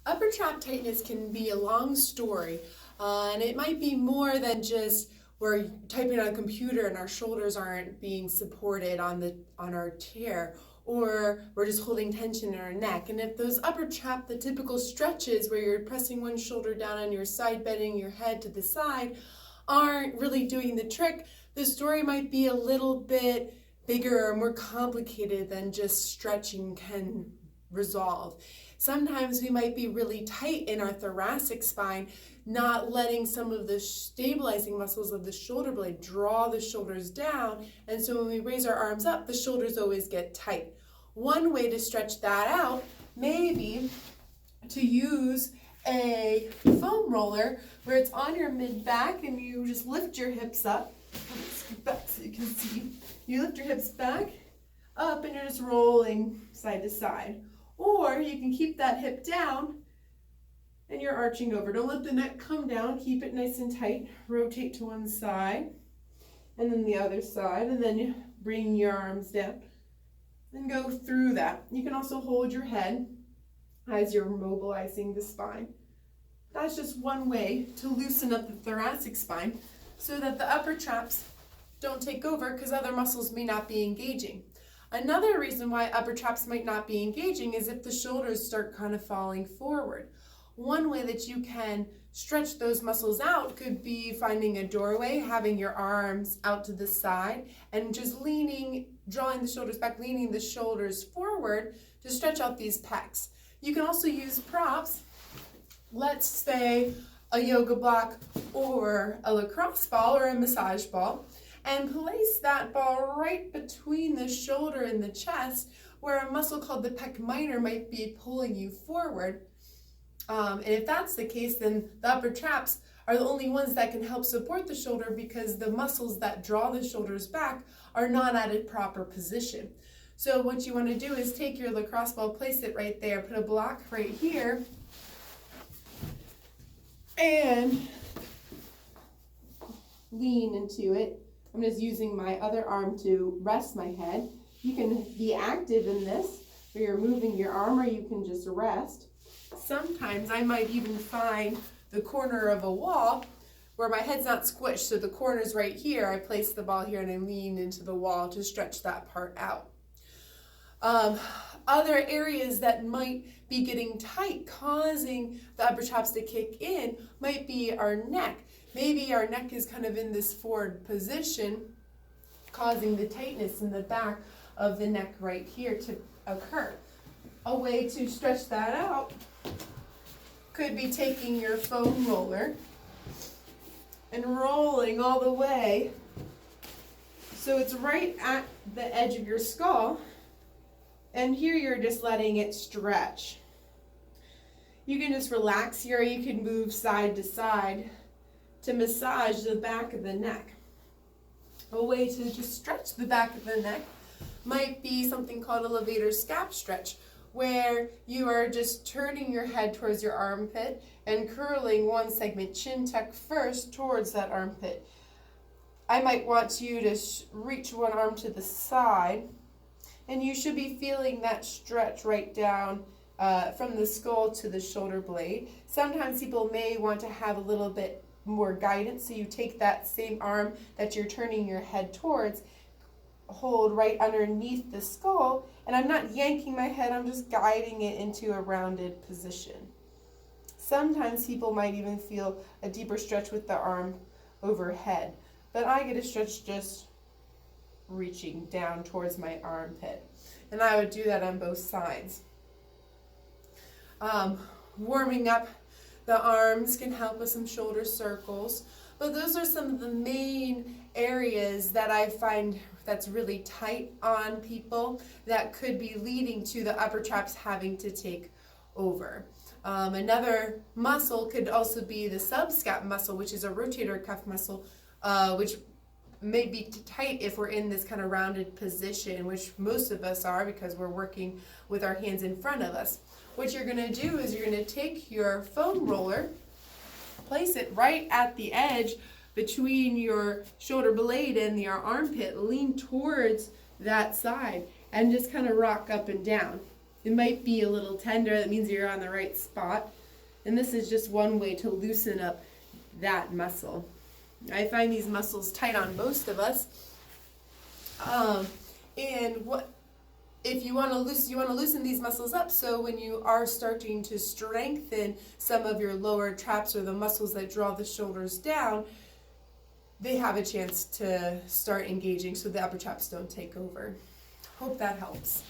Upper trap tightness can be a long story, and it might be more than just we're typing on a computer and our shoulders aren't being supported on our chair, or we're just holding tension in our neck. And if those upper trap, the typical stretches where you're pressing one shoulder down on your side, bending your head to the side, aren't really doing the trick, the story might be a little bit bigger or more complicated than just stretching can resolve. Sometimes we might be really tight in our thoracic spine, not letting some of the stabilizing muscles of the shoulder blade draw the shoulders down, and so when we raise our arms up, the shoulders always get tight. One way to stretch that out may be to use a foam roller where it's on your mid-back and you just lift your hips up. Back so you can see. You lift your hips back, up, and you're just rolling side to side. Or you can keep that hip down and you're arching over. Don't let the neck come down. Keep it nice and tight. Rotate to one side and then the other side, and then you bring your arms down and go through that. You can also hold your head as you're mobilizing the spine. That's just one way to loosen up the thoracic spine so that the upper traps don't take over because other muscles may not be engaging. Another reason why upper traps might not be engaging is if the shoulders start kind of falling forward. One way that you can stretch those muscles out could be finding a doorway, having your arms out to the side, and just leaning, drawing the shoulders back, leaning the shoulders forward to stretch out these pecs. You can also use props, let's say a yoga block or a lacrosse ball or a massage ball, and place that ball right between the shoulder and the chest where a muscle called the pec minor might be pulling you forward. And if that's the case, then the upper traps are the only ones that can help support the shoulder because the muscles that draw the shoulders back are not at a proper position. So what you want to do is take your lacrosse ball, place it right there, put a block right here, and lean into it. I'm just using my other arm to rest my head. You can be active in this, where you're moving your arm, or you can just rest. Sometimes I might even find the corner of a wall where my head's not squished, so the corner's right here. I place the ball here and I lean into the wall to stretch that part out. Other areas that might be getting tight, causing the upper traps to kick in, might be our neck. Maybe our neck is kind of in this forward position, causing the tightness in the back of the neck right here to occur. A way to stretch that out could be taking your foam roller and rolling all the way so it's right at the edge of your skull, and here you're just letting it stretch. You can just relax here, or you can move side to side to massage the back of the neck. A way to just stretch the back of the neck might be something called a levator scap stretch, where you are just turning your head towards your armpit and curling one segment, chin tuck first, towards that armpit. I might want you to reach one arm to the side, and you should be feeling that stretch right down from the skull to the shoulder blade. Sometimes people may want to have a little bit more guidance, so you take that same arm that you're turning your head towards, hold right underneath the skull, and I'm not yanking my head, I'm just guiding it into a rounded position. Sometimes people might even feel a deeper stretch with the arm overhead, but I get a stretch just reaching down towards my armpit, and I would do that on both sides. Warming up the arms can help with some shoulder circles, but those are some of the main areas that I find that's really tight on people that could be leading to the upper traps having to take over. Another muscle could also be the subscap muscle, which is a rotator cuff muscle, which may be tight if we're in this kind of rounded position, which most of us are because we're working with our hands in front of us. What you're going to do is you're going to take your foam roller, place it right at the edge between your shoulder blade and your armpit, lean towards that side, and just kind of rock up and down. it might be a little tender. That means you're on the right spot. And this is just one way to loosen up that muscle. I find these muscles tight on most of us. And what if you want to loosen these muscles up, so when you are starting to strengthen some of your lower traps or the muscles that draw the shoulders down, they have a chance to start engaging so the upper traps don't take over. Hope that helps.